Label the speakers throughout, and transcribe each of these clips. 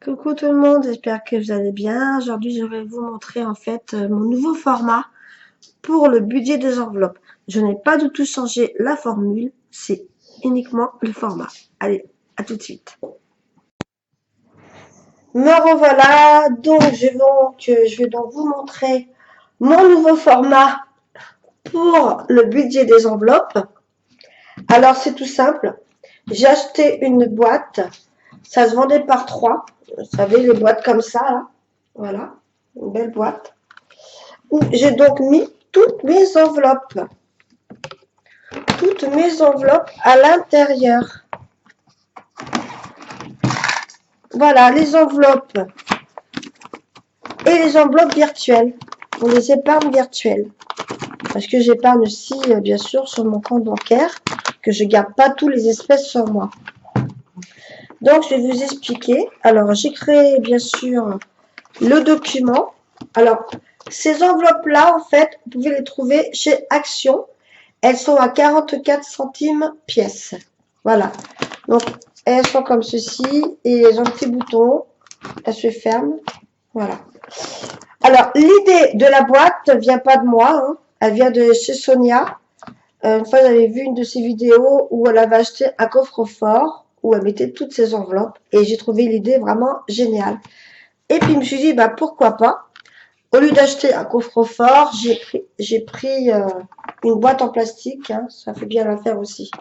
Speaker 1: Coucou tout le monde, j'espère que vous allez bien. Aujourd'hui, je vais vous montrer en fait mon nouveau format pour le budget des enveloppes. Je n'ai pas du tout changé la formule, c'est uniquement le format. Allez, à tout de suite. Me revoilà, donc je vais donc vous montrer mon nouveau format pour le budget des enveloppes. Alors c'est tout simple, j'ai acheté une boîte, ça se vendait par 3. Vous savez, les boîtes comme ça, là. Voilà, une belle boîte. Où j'ai donc mis toutes mes enveloppes. Toutes mes enveloppes à l'intérieur. Voilà, les enveloppes. Et les enveloppes virtuelles. Pour les épargnes virtuelles. Parce que j'épargne aussi, bien sûr, sur mon compte bancaire. Que je ne garde pas tous les espèces sur moi. Donc, je vais vous expliquer. Alors, j'ai créé, bien sûr, le document. Alors, ces enveloppes-là, en fait, vous pouvez les trouver chez Action. Elles sont à 44 centimes pièce. Voilà. Donc, elles sont comme ceci. Et elles ont un petit bouton. Elles se ferment. Voilà. Alors, l'idée de la boîte ne vient pas de moi. Hein. Elle vient de chez Sonia. Une fois, j'avais vu une de ses vidéos où elle avait acheté un coffre-fort où elle mettait toutes ses enveloppes. Et j'ai trouvé l'idée vraiment géniale. Et puis, je me suis dit, bah, pourquoi pas. Au lieu d'acheter un coffre-fort, j'ai pris une boîte en plastique. Hein, ça fait bien l'affaire aussi.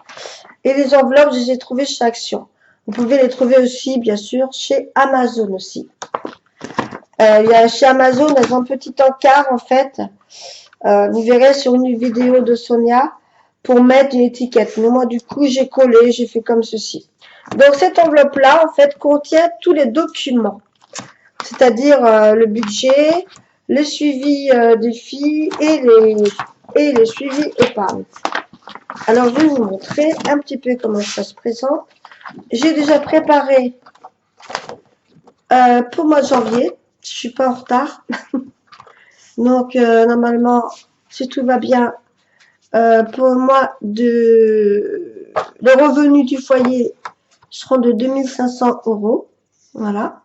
Speaker 1: Et les enveloppes, je les ai trouvées chez Action. Vous pouvez les trouver aussi, bien sûr, chez Amazon aussi. Chez Amazon, elles ont un petit encart, en fait. Vous verrez sur une vidéo de Sonia pour mettre une étiquette. Mais moi, du coup, j'ai collé, j'ai fait comme ceci. Donc, cette enveloppe-là, en fait, contient tous les documents. C'est-à-dire le budget, le suivi des filles et les suivis épargne. Alors, je vais vous montrer un petit peu comment ça se présente. J'ai déjà préparé pour le mois de janvier. Je suis pas en retard. Donc, normalement, si tout va bien, pour le mois de... Les revenus du foyer seront de 2500 €. Voilà.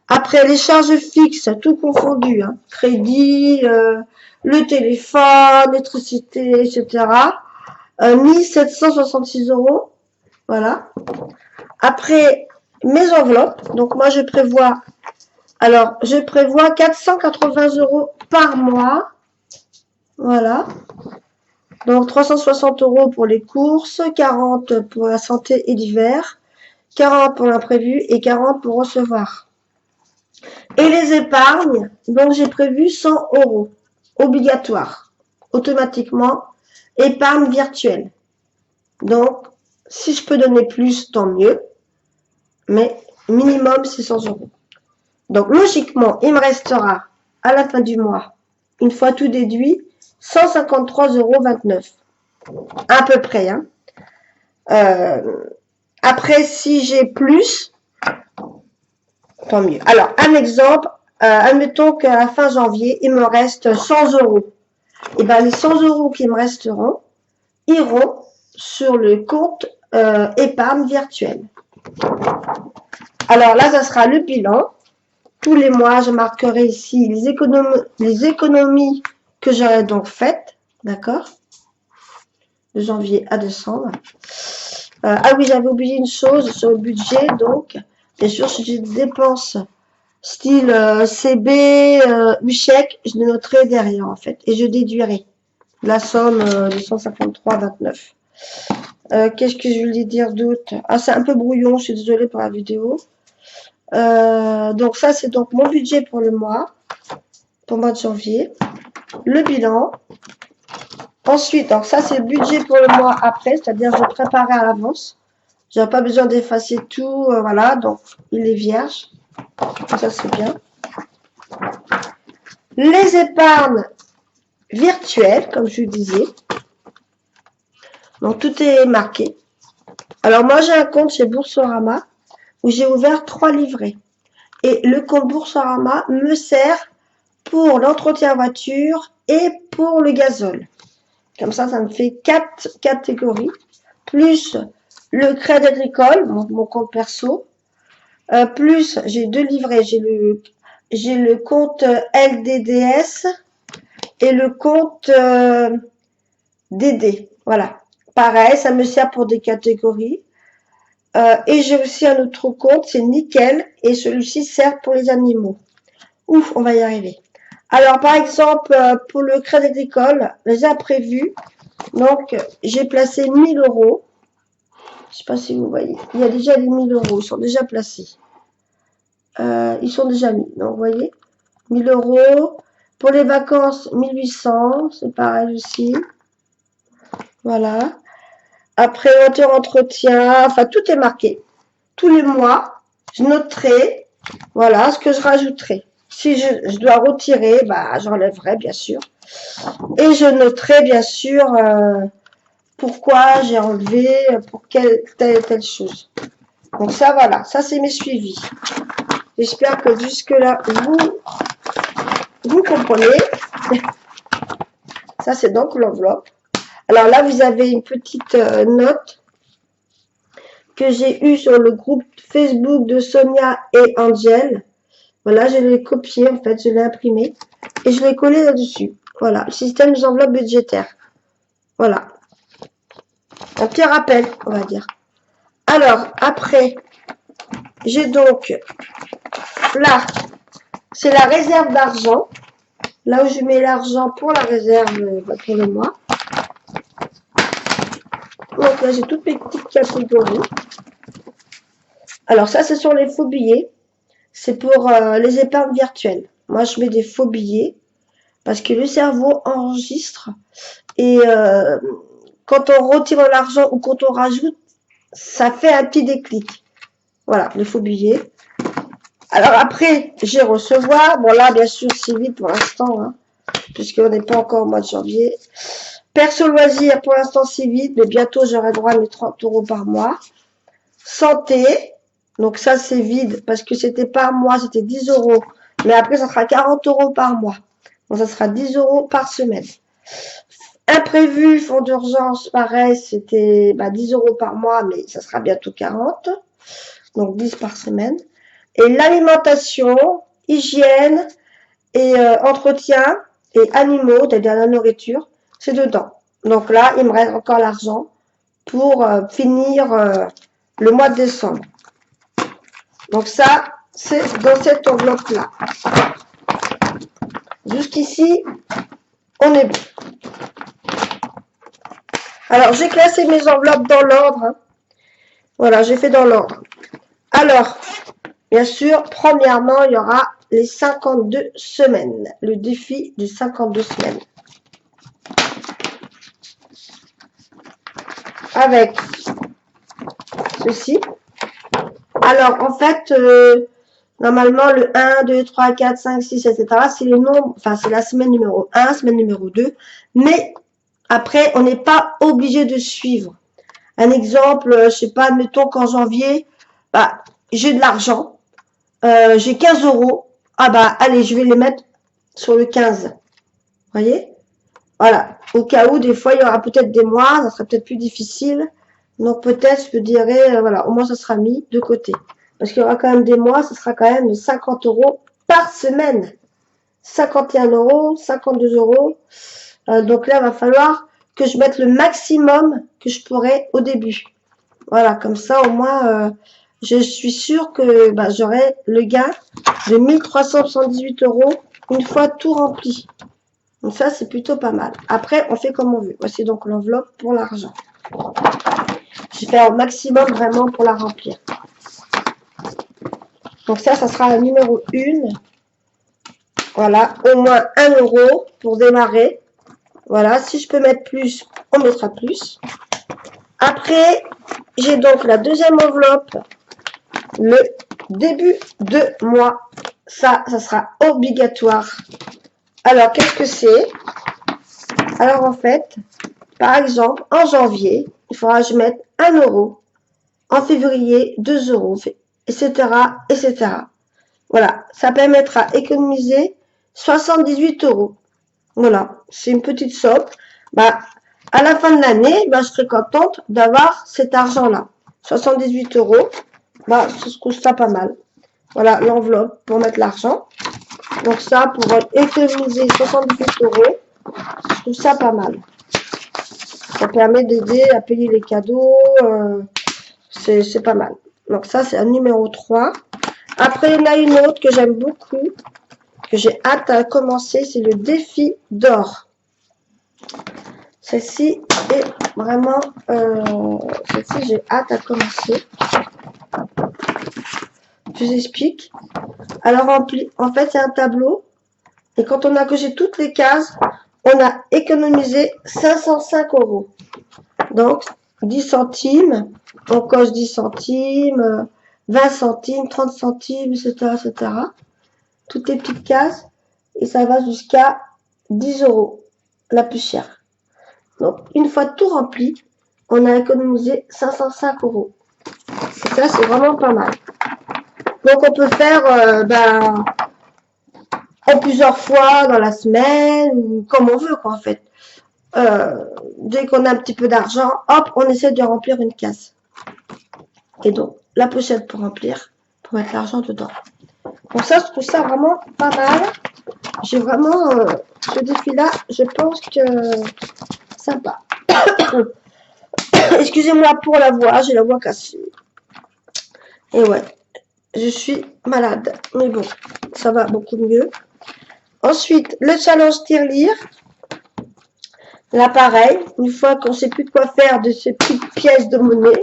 Speaker 1: Après, les charges fixes, tout confondu, hein, crédit, le téléphone, l'électricité, etc. 1766 €. Voilà. Après, mes enveloppes. Donc, moi, je prévois 480 € par mois. Voilà. Donc, 360 € pour les courses, 40 pour la santé et l'hiver, 40 pour l'imprévu et 40 pour recevoir. Et les épargnes, donc j'ai prévu 100 € obligatoire, automatiquement, épargne virtuelle. Donc, si je peux donner plus, tant mieux, mais minimum c'est 100 €. Donc, logiquement, il me restera à la fin du mois, une fois tout déduit, 153,29 €. À peu près. Hein. Après, si j'ai plus, tant mieux. Alors, un exemple, admettons qu'à la fin janvier, il me reste 100 €. Et bien, les 100 € qui me resteront iront sur le compte épargne virtuelle. Alors là, ça sera le bilan. Tous les mois, je marquerai ici les économies que j'aurai donc faites. D'accord? De janvier à décembre. Ah oui, j'avais oublié une chose sur le budget. Donc, bien sûr, si j'ai des dépenses style CB, chèque, je le noterai derrière en fait. Et je déduirai la somme de 153,29. Qu'est-ce que je voulais dire d'autre? Ah, c'est un peu brouillon, je suis désolée pour la vidéo. Donc ça, c'est donc mon budget pour le mois de janvier. Le bilan. Ensuite, donc ça, c'est le budget pour le mois après, c'est-à-dire je préparais à l'avance. Je n'ai pas besoin d'effacer tout, voilà, donc il est vierge. Ça, c'est bien. Les épargnes virtuelles, comme je vous disais. Donc, tout est marqué. Alors, moi, j'ai un compte chez Boursorama où j'ai ouvert 3 livrets. Et le compte Boursorama me sert pour l'entretien voiture et pour le gazole. Comme ça me fait 4 catégories. Plus le crédit agricole, mon compte perso. Plus, j'ai 2 livrets. J'ai le compte LDDS et le compte DD. Voilà. Pareil, ça me sert pour des catégories. Et j'ai aussi un autre compte, c'est Nickel. Et celui-ci sert pour les animaux. Ouf, on va y arriver. Alors, par exemple, pour le crédit d'école, les imprévus. Donc, j'ai placé 1000 euros. Je sais pas si vous voyez. Il y a déjà les 1000 euros. Ils sont déjà placés. Ils sont déjà mis. Donc, vous voyez. 1000 euros. Pour les vacances, 1800. C'est pareil aussi. Voilà. Après, voiture entretien. Enfin, tout est marqué. Tous les mois, je noterai. Voilà ce que je rajouterai. Si je dois retirer, bah, j'enlèverai, bien sûr. Et je noterai, bien sûr, pourquoi j'ai enlevé, pour telle et telle chose. Donc ça, voilà, ça c'est mes suivis. J'espère que jusque-là, vous comprenez. Ça c'est donc l'enveloppe. Alors là, vous avez une petite note que j'ai eue sur le groupe Facebook de Sonia et Angel. Voilà, je l'ai copié en fait, je l'ai imprimé et je l'ai collé là-dessus. Voilà, le système des enveloppes budgétaires. Voilà. Un petit rappel, on va dire. Alors, après, j'ai donc là, c'est la réserve d'argent. Là où je mets l'argent pour la réserve pour le mois. Donc là, j'ai toutes mes petites catégories. Alors ça, ce sont les faux billets. C'est pour les épargnes virtuelles. Moi, je mets des faux billets parce que le cerveau enregistre et quand on retire l'argent ou quand on rajoute, ça fait un petit déclic. Voilà, les faux billets. Alors après, j'ai recevoir. Bon là, bien sûr, c'est vite pour l'instant, hein, puisqu'on n'est pas encore au mois de janvier. Perso loisir, pour l'instant, c'est vite, mais bientôt, j'aurai droit à mes 30 euros par mois. Santé, donc ça, c'est vide, parce que c'était par mois, c'était 10 euros. Mais après, ça sera 40 euros par mois. Donc, ça sera 10 euros par semaine. Imprévu, fonds d'urgence, pareil, c'était 10 euros par mois, mais ça sera bientôt 40. Donc, 10 par semaine. Et l'alimentation, hygiène et entretien et animaux, c'est-à-dire la nourriture, c'est dedans. Donc là, il me reste encore l'argent pour finir le mois de décembre. Donc ça, c'est dans cette enveloppe-là. Jusqu'ici, on est bon. Alors, j'ai classé mes enveloppes dans l'ordre. Hein. Voilà, j'ai fait dans l'ordre. Alors, bien sûr, premièrement, il y aura les 52 semaines. Le défi des 52 semaines. Avec ceci. Alors, en fait, normalement, le 1, 2, 3, 4, 5, 6, etc., c'est les nombres, enfin, c'est la semaine numéro 1, semaine numéro 2. Mais après, on n'est pas obligé de suivre. Un exemple, je sais pas, admettons qu'en janvier, j'ai de l'argent, j'ai 15 euros. Ah allez, je vais les mettre sur le 15. Vous voyez? Voilà. Au cas où, des fois, il y aura peut-être des mois, ça sera peut-être plus difficile. Donc peut-être, je dirais, voilà, au moins ça sera mis de côté. Parce qu'il y aura quand même des mois, ça sera quand même 50 euros par semaine. 51 euros, 52 euros. Donc là, il va falloir que je mette le maximum que je pourrais au début. Voilà, comme ça, au moins, je suis sûre que j'aurai le gain de 1378 euros une fois tout rempli. Donc ça, c'est plutôt pas mal. Après, on fait comme on veut. Voici donc l'enveloppe pour l'argent. Je vais faire au maximum vraiment pour la remplir. Donc ça sera la numéro 1. Voilà, au moins 1 euro pour démarrer. Voilà, si je peux mettre plus, on mettra plus. Après, j'ai donc la deuxième enveloppe, le début de mois. Ça sera obligatoire. Alors, qu'est-ce que c'est? Alors, en fait, par exemple, en janvier, il faudra que je mette 1 euro. En février, 2 euros, etc., etc. Voilà, ça permettra d'économiser 78 euros. Voilà, c'est une petite somme. À la fin de l'année, je serai contente d'avoir cet argent-là. 78 euros. Bah, je trouve ça pas mal. Voilà, l'enveloppe pour mettre l'argent. Donc ça, pour économiser 78 €, je trouve ça pas mal. Ça permet d'aider à payer les cadeaux. C'est pas mal. Donc ça, c'est un numéro 3. Après, il y en a une autre que j'aime beaucoup, que j'ai hâte à commencer, c'est le défi d'or. Celle-ci est vraiment... celle-ci, j'ai hâte à commencer. Je vous explique. Alors, en fait, c'est un tableau. Et quand on a coché toutes les cases, on a économisé 505 €. Donc, 10 centimes, on coche 10 centimes, 20 centimes, 30 centimes, etc., etc. Toutes les petites cases. Et ça va jusqu'à 10 €, la plus chère. Donc, une fois tout rempli, on a économisé 505 €. Et ça, c'est vraiment pas mal. Donc, on peut faire en plusieurs fois dans la semaine, ou comme on veut, quoi, en fait. Dès qu'on a un petit peu d'argent, hop, on essaie de remplir une case. Et donc, la pochette pour remplir, pour mettre l'argent dedans. Bon, ça, je trouve ça vraiment pas mal. J'ai vraiment, ce défi-là, je pense que sympa. Excusez-moi pour la voix, j'ai la voix cassée. Et ouais, je suis malade. Mais bon, ça va beaucoup mieux. Ensuite, le challenge tirelire. Là, pareil, une fois qu'on sait plus de quoi faire de ces petites pièces de monnaie.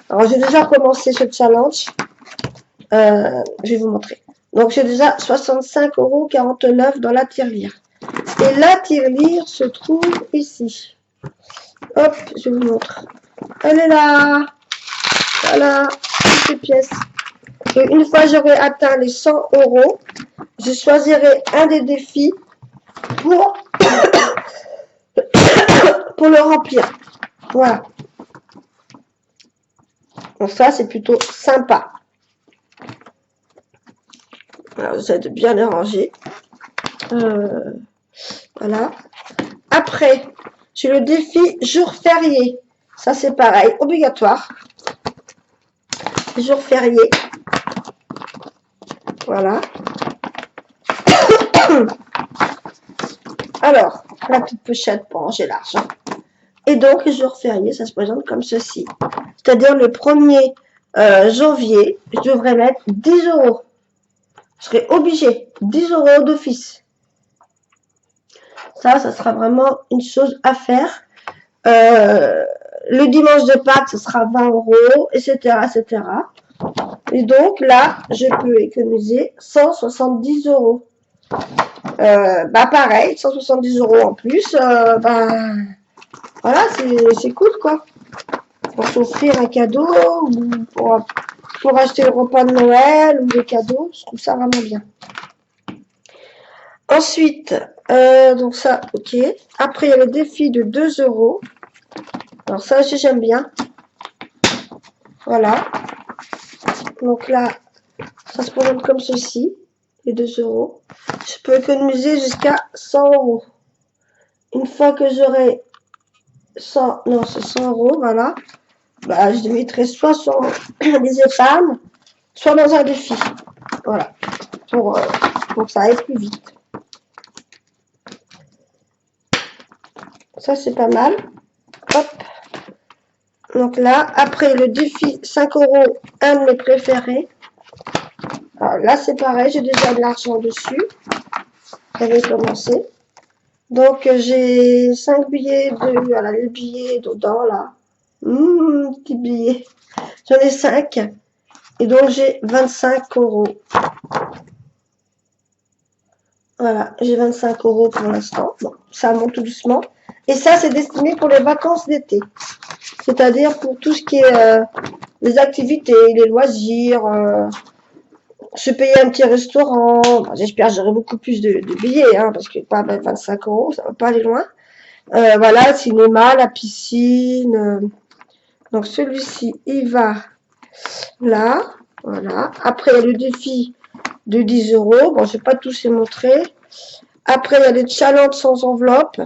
Speaker 1: Alors, j'ai déjà commencé ce challenge. Je vais vous montrer. Donc, j'ai déjà 65,49 € dans la tirelire. Et la tirelire se trouve ici. Hop, je vous montre. Elle est là. Voilà, toutes ces pièces. Et une fois j'aurai atteint les 100 €, je choisirai un des défis pour le remplir. Voilà. Donc ça, c'est plutôt sympa. Alors, j'essaie de bien les ranger. Voilà. Après, j'ai le défi jour férié. Ça, c'est pareil, obligatoire. Jour férié. Voilà. Alors, la petite pochette pour ranger l'argent. Et donc, les jours fériés, ça se présente comme ceci. C'est-à-dire le 1er janvier, je devrais mettre 10 €. Je serai obligée. 10 € d'office. Ça sera vraiment une chose à faire. Le dimanche de Pâques, ce sera 20 €, etc., etc. Et donc, là, je peux économiser 170 €. Pareil, 170 € en plus. Voilà, c'est cool, quoi. Pour s'offrir un cadeau, ou pour acheter le repas de Noël, ou des cadeaux. Je trouve ça vraiment bien. Ensuite, donc ça, ok. Après, il y a le défi de 2 €. Alors ça aussi, j'aime bien. Voilà. Donc là, ça se présente comme ceci, les 2 €. Je peux économiser jusqu'à 100 €. Une fois que j'aurai 100, non, c'est 100 €, voilà. Je mettrai soit sur des épargnes, soit dans un défi. Voilà. Pour que ça aille plus vite. Ça, c'est pas mal. Hop. Donc là, après le défi 5 €, un de mes préférés. Alors là, c'est pareil, j'ai déjà de l'argent dessus. J'avais commencé. Donc, j'ai 5 billets voilà, les billets dedans, là. Petits billets. J'en ai 5. Et donc, j'ai 25 €. Voilà, j'ai 25 € pour l'instant. Bon, ça monte tout doucement. Et ça, c'est destiné pour les vacances d'été. C'est-à-dire pour tout ce qui est les activités, les loisirs, se payer un petit restaurant. J'espère que j'aurai beaucoup plus de billets, hein, parce que pas 25 €, ça va pas aller loin. Voilà, le cinéma, la piscine. Donc celui-ci, il va là. Voilà. Après, il y a le défi de 10 €. Bon, je vais pas tous les montrer. Après, il y a les challenges sans enveloppe.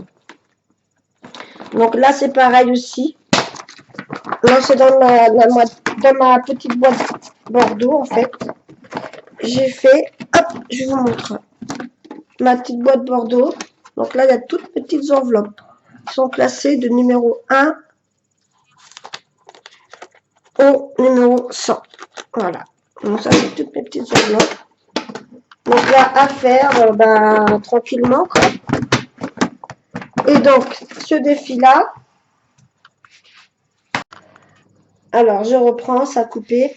Speaker 1: Donc là, c'est pareil aussi. là c'est dans ma petite boîte Bordeaux en fait. J'ai fait, hop, je vous montre ma petite boîte Bordeaux. Donc là, il y a toutes petites enveloppes qui sont classées de numéro 1 au numéro 100. Voilà. Donc ça, c'est toutes mes petites enveloppes. Donc là, à faire tranquillement, quoi. Et donc, ce défi-là, alors je reprends, ça a coupé.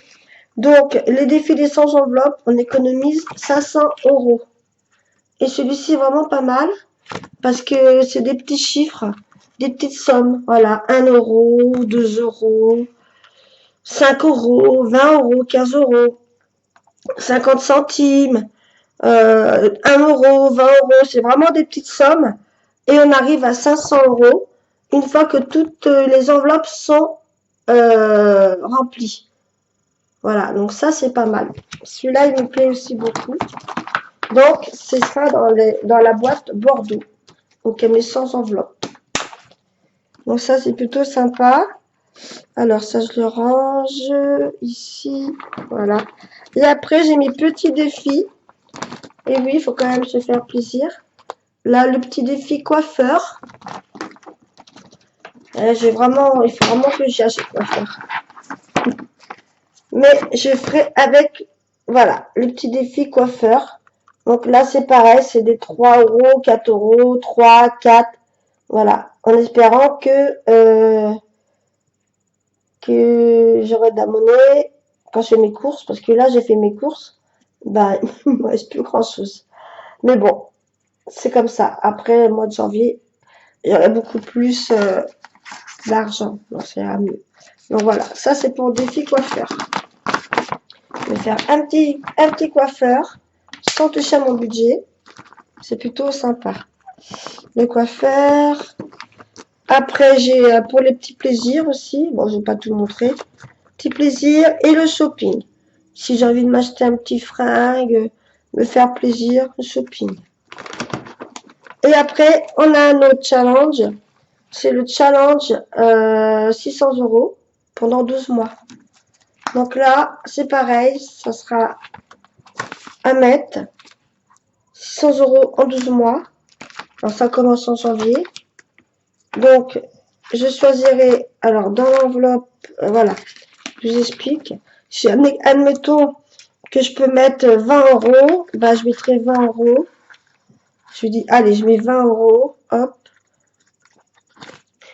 Speaker 1: Donc, les défis des 100 enveloppes, on économise 500 €. Et celui-ci est vraiment pas mal parce que c'est des petits chiffres, des petites sommes. Voilà, 1 €, 2 €, 5 €, 20 €, 15 €, 50 centimes, 1 €, 20 €. C'est vraiment des petites sommes. Et on arrive à 500 € une fois que toutes les enveloppes sont remplies. Voilà, donc ça c'est pas mal. Celui-là il me plaît aussi beaucoup. Donc c'est ça dans la boîte Bordeaux. Donc il y a mes 100 enveloppes. Donc ça c'est plutôt sympa. Alors ça je le range ici. Voilà. Et après j'ai mes petits défis. Et oui, il faut quand même se faire plaisir. Là le petit défi coiffeur. Il faut vraiment que j'y achète coiffeur. Mais je ferai avec, voilà, le petit défi coiffeur. Donc là, c'est pareil, c'est des 3 €, 4 €, 3, 4, voilà. En espérant que j'aurai de la monnaie quand je fais mes courses. Parce que là, j'ai fait mes courses. Ben, il ne me reste plus grand chose. Mais bon, c'est comme ça. Après le mois de janvier, j'aurai beaucoup plus d'argent. Donc, ça ira mieux. Donc voilà, ça c'est pour le défi coiffeur. Je vais faire un petit coiffeur sans toucher à mon budget. C'est plutôt sympa. Le coiffeur. Après, j'ai pour les petits plaisirs aussi. Bon, je vais pas tout montrer. Petit plaisir et le shopping. Si j'ai envie de m'acheter un petit fringue, me faire plaisir, le shopping. Et après, on a un autre challenge. C'est le challenge 600 € pendant 12 mois. Donc là, c'est pareil, ça sera à mettre 600 € en 12 mois. Alors ça commence en janvier. Donc, je choisirai, alors dans l'enveloppe, voilà, je vous explique. Si, admettons que je peux mettre 20 €, bah, je mettrai 20 €. Je dis, allez, je mets 20 €, hop.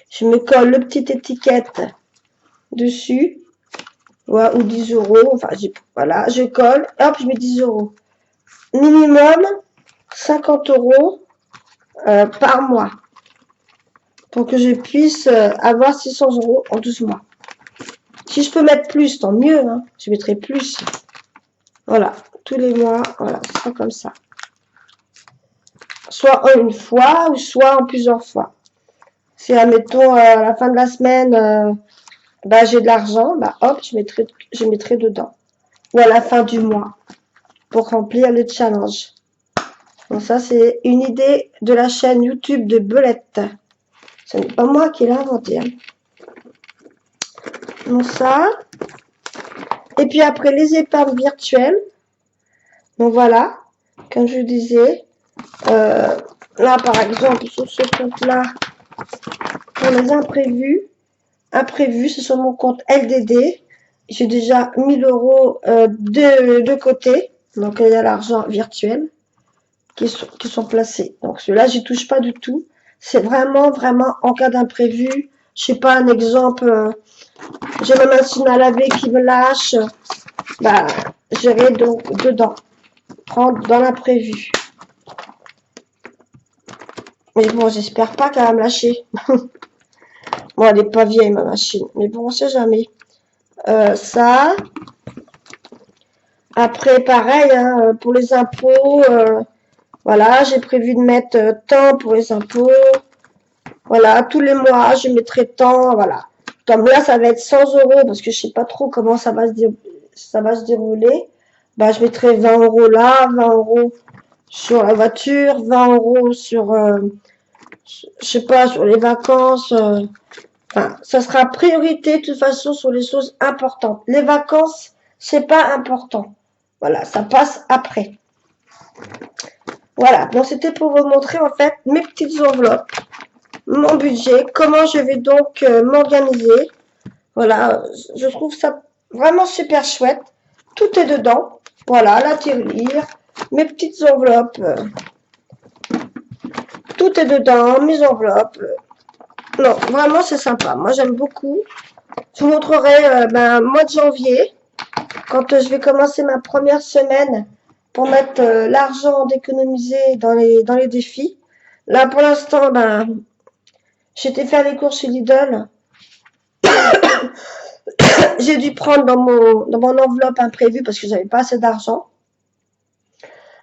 Speaker 1: Je me colle le petite étiquette dessus. Ouais, ou 10 €, enfin, voilà, je colle, hop, je mets 10 €. Minimum 50 € par mois pour que je puisse avoir 600 € en 12 mois. Si je peux mettre plus, tant mieux, hein, je mettrai plus. Voilà, tous les mois, voilà, ce sera comme ça. Soit en une fois ou soit en plusieurs fois. Si, admettons, à la fin de la semaine, bah, j'ai de l'argent, bah, hop, je mettrai dedans. Ou à la fin du mois pour remplir le challenge. Donc ça, c'est une idée de la chaîne YouTube de Belette. Ce n'est pas moi qui l'ai inventé. Hein. Donc ça. Et puis après, les épargnes virtuelles. Donc voilà, comme je disais. Là, par exemple, sur ce compte-là, pour les imprévus. Imprévus, c'est sur mon compte LDD. J'ai déjà 1000 € de côté. Donc il y a l'argent virtuel qui sont placés. Donc ceux-là, j'y touche pas du tout. C'est vraiment en cas d'imprévu. Je sais pas, un exemple, j'ai ma machine à laver qui me lâche. Bah, j'irai donc dedans. Prendre dans l'imprévu. Mais bon, j'espère pas qu'elle va me lâcher. Bon, elle est pas vieille, ma machine. Mais bon, on sait jamais. Ça. Après, pareil, hein, pour les impôts, voilà, j'ai prévu de mettre tant pour les impôts. Voilà, tous les mois, je mettrai tant, voilà. Comme là, ça va être 100 € parce que je sais pas trop comment ça va se dérouler. Bah, je mettrai 20 € là, 20 € sur la voiture, 20 € sur, je sais pas, sur les vacances, Enfin, ça sera priorité de toute façon sur les choses importantes. Les vacances, c'est pas important. Voilà, ça passe après. Voilà, donc c'était pour vous montrer en fait mes petites enveloppes, mon budget, comment je vais donc m'organiser. Voilà, je trouve ça vraiment super chouette. Tout est dedans. Voilà, la tirelire, mes petites enveloppes. Tout est dedans, mes enveloppes. Non, vraiment c'est sympa. Moi j'aime beaucoup. Je vous montrerai mois de janvier, quand je vais commencer ma première semaine pour mettre l'argent d'économiser dans les défis. Là pour l'instant, j'étais faire les courses chez Lidl. J'ai dû prendre dans mon enveloppe imprévue parce que j'avais pas assez d'argent.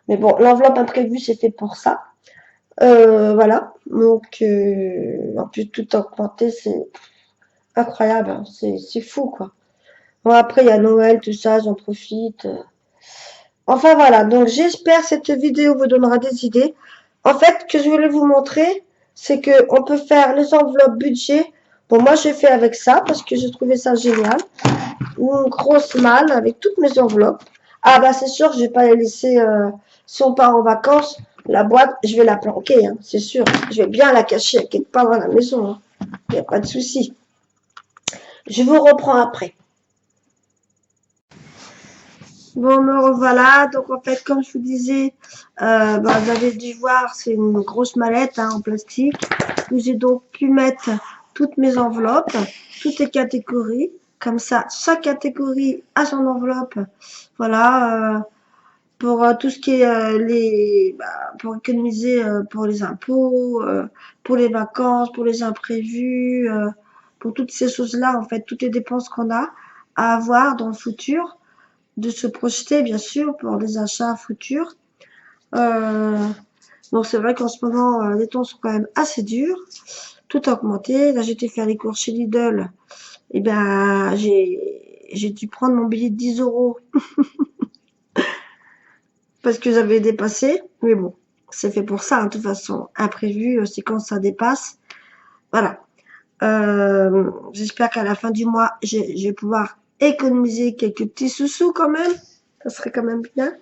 Speaker 1: Mais bon, l'enveloppe imprévue, c'est fait pour ça. Voilà. Donc, en plus, tout augmenté, c'est incroyable. Hein. C'est fou, quoi. Bon, après, il y a Noël, tout ça, j'en profite. Enfin, voilà. Donc, j'espère que cette vidéo vous donnera des idées. En fait, ce que je voulais vous montrer, c'est que on peut faire les enveloppes budget. Bon, moi, j'ai fait avec ça parce que j'ai trouvé ça génial. Une grosse malle avec toutes mes enveloppes. Ah, bah, c'est sûr, je vais pas les laisser, si on part en vacances, la boîte, je vais la planquer, hein, c'est sûr. Je vais bien la cacher quelque part dans la maison. Hein. Il n'y a pas de souci. Je vous reprends après. Bon, me revoilà. Donc, en fait, comme je vous disais, vous avez dû voir, c'est une grosse mallette hein, en plastique où j'ai donc pu mettre toutes mes enveloppes, toutes les catégories. Comme ça, chaque catégorie a son enveloppe. Voilà, pour tout ce qui est pour économiser pour les impôts, pour les vacances, pour les imprévus, pour toutes ces choses-là, en fait, toutes les dépenses qu'on a à avoir dans le futur, de se projeter, bien sûr, pour des achats futurs. Donc, c'est vrai qu'en ce moment, les temps sont quand même assez durs. Tout a augmenté. Là, j'étais faire les courses chez Lidl. Eh bien, j'ai dû prendre mon billet de 10 euros parce que j'avais dépassé. Mais bon, c'est fait pour ça, hein, de toute façon. Imprévu, c'est quand ça dépasse. Voilà. J'espère qu'à la fin du mois, je vais pouvoir économiser quelques petits sous-sous quand même. Ça serait quand même bien.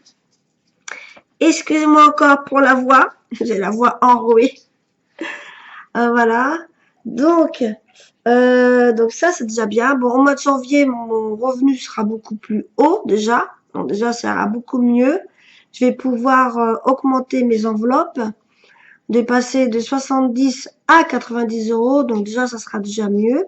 Speaker 1: Excusez-moi encore pour la voix. J'ai la voix enrouée. Voilà. Donc ça, c'est déjà bien. Bon, au mois de janvier, mon revenu sera beaucoup plus haut déjà. Donc déjà, ça ira beaucoup mieux. Je vais pouvoir augmenter mes enveloppes, de passer de 70 à 90 euros. Donc déjà, ça sera déjà mieux.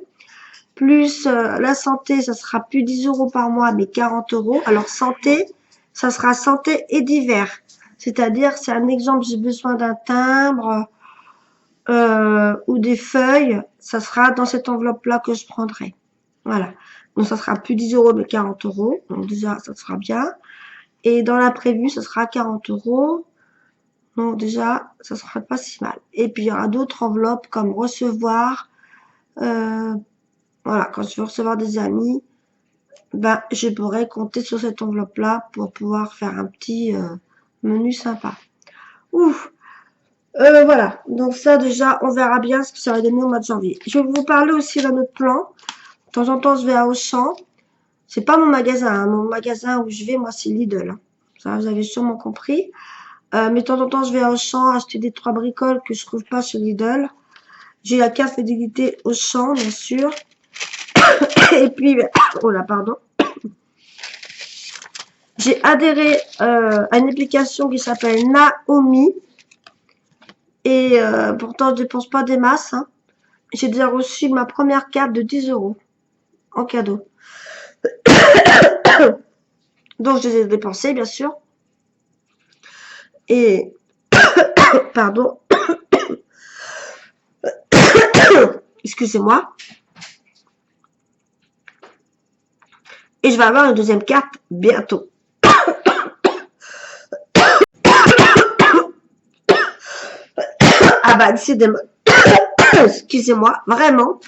Speaker 1: Plus la santé, ça sera plus 10 euros par mois, mais 40 euros. Alors santé, ça sera santé et divers. C'est-à-dire, c'est un exemple, j'ai besoin d'un timbre ou des feuilles, ça sera dans cette enveloppe-là que je prendrai. Voilà. Donc, ça sera plus 10 euros, mais 40 euros. Donc, déjà, ça sera bien. Et dans l'imprévu, ça sera 40 euros. Donc, déjà, ça sera pas si mal. Et puis, il y aura d'autres enveloppes comme recevoir. Voilà, quand je veux recevoir des amis, je pourrais compter sur cette enveloppe-là pour pouvoir faire un petit menu sympa. Ouf! Voilà, donc ça déjà, on verra bien ce que ça va donner au mois de janvier. Je vais vous parler aussi d'un autre plan. De temps en temps, je vais à Auchan. C'est pas mon magasin, hein. Mon magasin où je vais, moi, c'est Lidl. Hein. Ça, vous avez sûrement compris. Mais de temps en temps, je vais à Auchan acheter des 3 bricoles que je trouve pas sur Lidl. J'ai la carte fidélité Auchan, bien sûr. Et puis, oh là, pardon. J'ai adhéré à une application qui s'appelle Naomi. Et pourtant, je dépense pas des masses. Hein. J'ai déjà reçu ma première carte de 10 euros en cadeau. Donc, je les ai dépensés, bien sûr. Et, pardon. Excusez-moi. Et je vais avoir une deuxième carte bientôt. Ah bah, décidément. Excusez-moi, vraiment.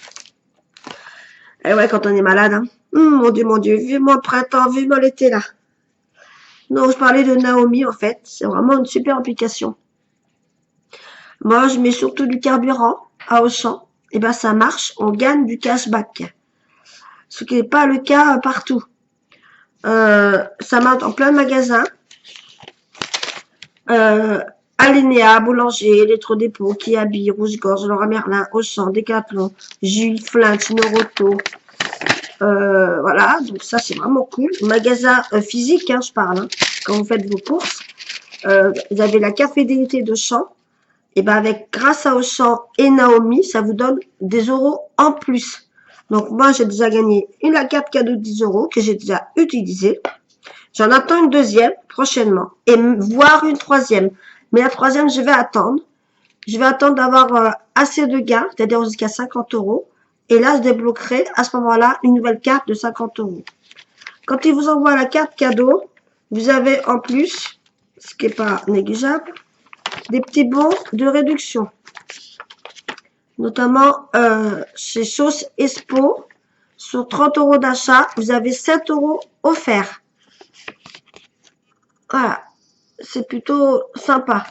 Speaker 1: Et ouais, quand on est malade, hein. Mon Dieu, vivement le printemps, vivement l'été, là. Non, je parlais de Naomi, en fait. C'est vraiment une super application. Moi, je mets surtout du carburant à Auchan. et ben ça marche, on gagne du cashback. Ce qui n'est pas le cas partout. Ça marche en plein magasin. Alinéa, Boulanger, Électrodépôt, Kiabi, Rouge-Gorge, Leroy Merlin, Auchan, Décathlon, Jules, Flinch, Noroto. Voilà, donc ça c'est vraiment cool. Magasin physique, hein, je parle, hein, quand vous faites vos courses. Vous avez la carte fidélité d'Auchan. Et ben avec, grâce à Auchan et Naomi, ça vous donne des euros en plus. Donc moi j'ai déjà gagné la carte cadeau de 10 euros que j'ai déjà utilisée. J'en attends une deuxième prochainement et voire une troisième. Mais la troisième, je vais attendre. Je vais attendre d'avoir assez de gains, c'est-à-dire jusqu'à 50 euros. Et là, je débloquerai à ce moment-là une nouvelle carte de 50 euros. Quand ils vous envoient la carte cadeau, vous avez en plus, ce qui n'est pas négligeable, des petits bons de réduction. Notamment chez Sauce Expo, sur 30 euros d'achat, vous avez 7 euros offerts. Voilà, c'est plutôt sympa.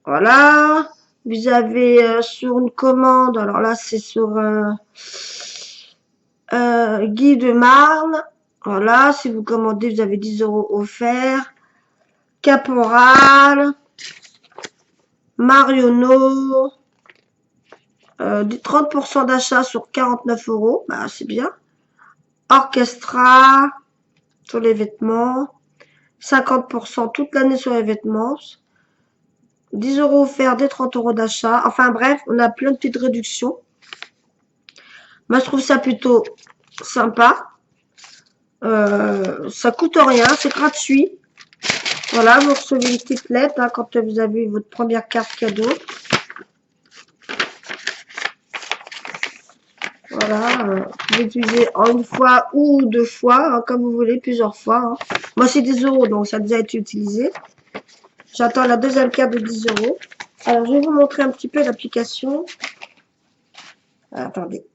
Speaker 1: Voilà, vous avez sur une commande, alors là c'est sur Guy de Marne. Voilà, si vous commandez, vous avez 10 euros offerts. Caporal, Marionneau, 30% d'achat sur 49 euros, bah c'est bien. Orchestra, sur les vêtements, 50% toute l'année sur les vêtements, 10 euros offerts des 30 euros d'achat. Enfin bref, on a plein de petites réductions. Moi, je trouve ça plutôt sympa. Ça coûte rien, c'est gratuit. Voilà, vous recevez une petite lettre hein, quand vous avez votre première carte cadeau. Voilà, vous pouvez l'utiliser en une fois ou deux fois, hein, comme vous voulez, plusieurs fois. Hein. Moi, c'est 10 euros, donc ça a déjà été utilisé. J'attends la deuxième carte de 10 euros. Alors, je vais vous montrer un petit peu l'application. Attendez.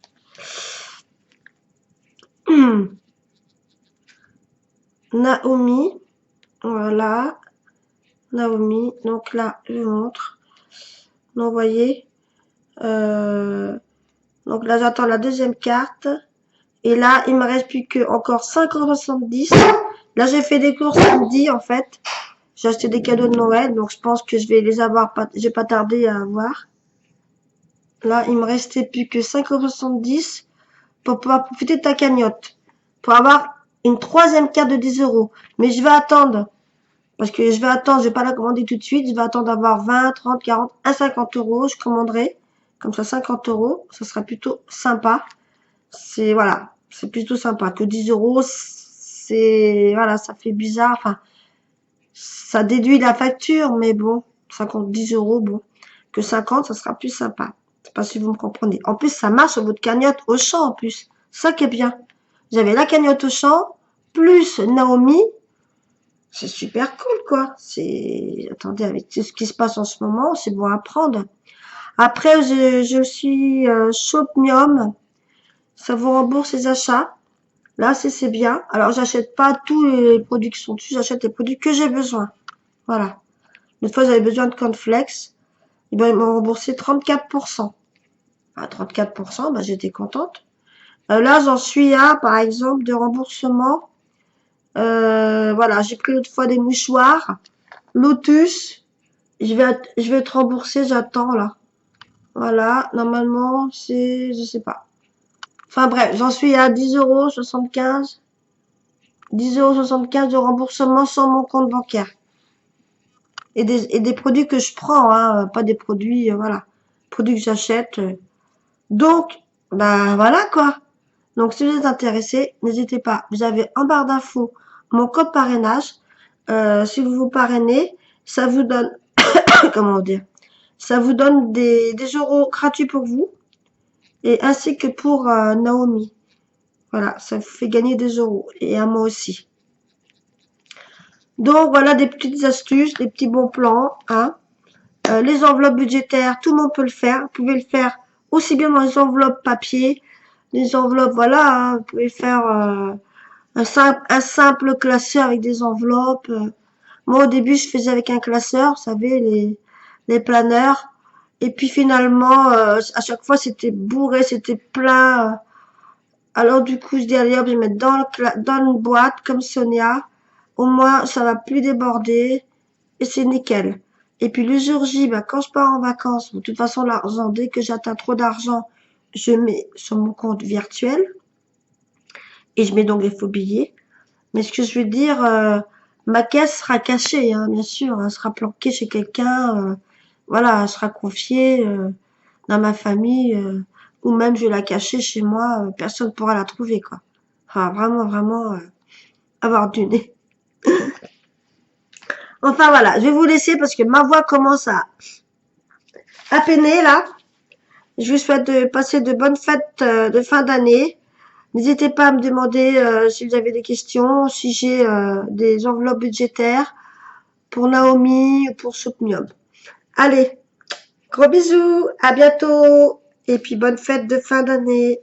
Speaker 1: Naomi. Voilà. Naomi. Donc là, je vous montre. Donc, vous voyez. Donc là, j'attends la deuxième carte. Et là, il me reste plus que encore 5,70 €. Là, j'ai fait des courses samedi, en fait. J'ai acheté des cadeaux de Noël, donc je pense que je vais les avoir, j'ai pas tardé à avoir. Là, il me restait plus que 5,70 € pour pouvoir profiter de ta cagnotte. Pour avoir une troisième carte de 10 euros. Mais je vais attendre. Parce que je vais pas la commander tout de suite. Je vais attendre d'avoir 20, 30, 40, 50 euros. Je commanderai. Comme ça, 50 euros. Ça sera plutôt sympa. C'est, voilà. C'est plutôt sympa. Que 10 euros, c'est, voilà, ça fait bizarre. Enfin, ça déduit la facture, mais bon, 50, 10 euros, bon. Que 50, ça sera plus sympa. Je sais pas si vous me comprenez. En plus, ça marche sur votre cagnotte Auchan, en plus. Ça qui est bien. Vous avez la cagnotte Auchan, plus Naomi. C'est super cool, quoi. C'est, attendez, avec tout ce qui se passe en ce moment, c'est bon à prendre. Après, j'ai aussi Shopmium. Ça vous rembourse les achats. Là, c'est bien. Alors, j'achète pas tous les produits qui sont dessus. J'achète les produits que j'ai besoin. Voilà. Une fois, j'avais besoin de cornflakes. Et ben, ils m'ont remboursé 34%. À 34%, ben, j'étais contente. Là, j'en suis à, par exemple, de remboursement. Voilà, j'ai pris l'autre fois des mouchoirs. Lotus. Je vais être remboursée, j'attends, là. Voilà. Normalement, c'est, je sais pas. Enfin, bref, j'en suis à 10,75 €. 10,75 € de remboursement sur mon compte bancaire. Et des produits que je prends, hein, pas des produits, voilà, produits que j'achète. Donc, bah voilà quoi. Donc, si vous êtes intéressé, n'hésitez pas. Vous avez en barre d'infos mon code parrainage. Si vous vous parrainez, ça vous donne, comment dire, ça vous donne des euros gratuits pour vous et ainsi que pour Naomi. Voilà, ça vous fait gagner des euros et à moi aussi. Donc voilà des petites astuces, des petits bons plans. Hein. Les enveloppes budgétaires, tout le monde peut le faire. Vous pouvez le faire aussi bien dans les enveloppes papier, les enveloppes, voilà. Hein, vous pouvez faire un simple classeur avec des enveloppes. Moi au début je faisais avec un classeur, vous savez, les planeurs. Et puis finalement, à chaque fois, c'était bourré, c'était plein. Alors du coup, je dis, allez hop, je vais mettre dans une boîte comme Sonia. Au moins, ça va plus déborder. Et c'est nickel. Et puis le jour J, bah, quand je pars en vacances, de toute façon, l'argent, dès que j'atteins trop d'argent, je mets sur mon compte virtuel. Et je mets donc les faux billets. Mais ce que je veux dire, ma caisse sera cachée, hein, bien sûr. Elle sera planquée chez quelqu'un. Voilà, elle sera confiée dans ma famille. Ou même je vais la cacher chez moi. Personne ne pourra la trouver, quoi. Enfin, vraiment, vraiment avoir du nez. Enfin, voilà. Je vais vous laisser parce que ma voix commence à peiner, là. Je vous souhaite de passer de bonnes fêtes de fin d'année. N'hésitez pas à me demander si vous avez des questions, si j'ai des enveloppes budgétaires pour Naomi ou pour Soupnium. Allez, gros bisous, à bientôt et puis bonne fête de fin d'année.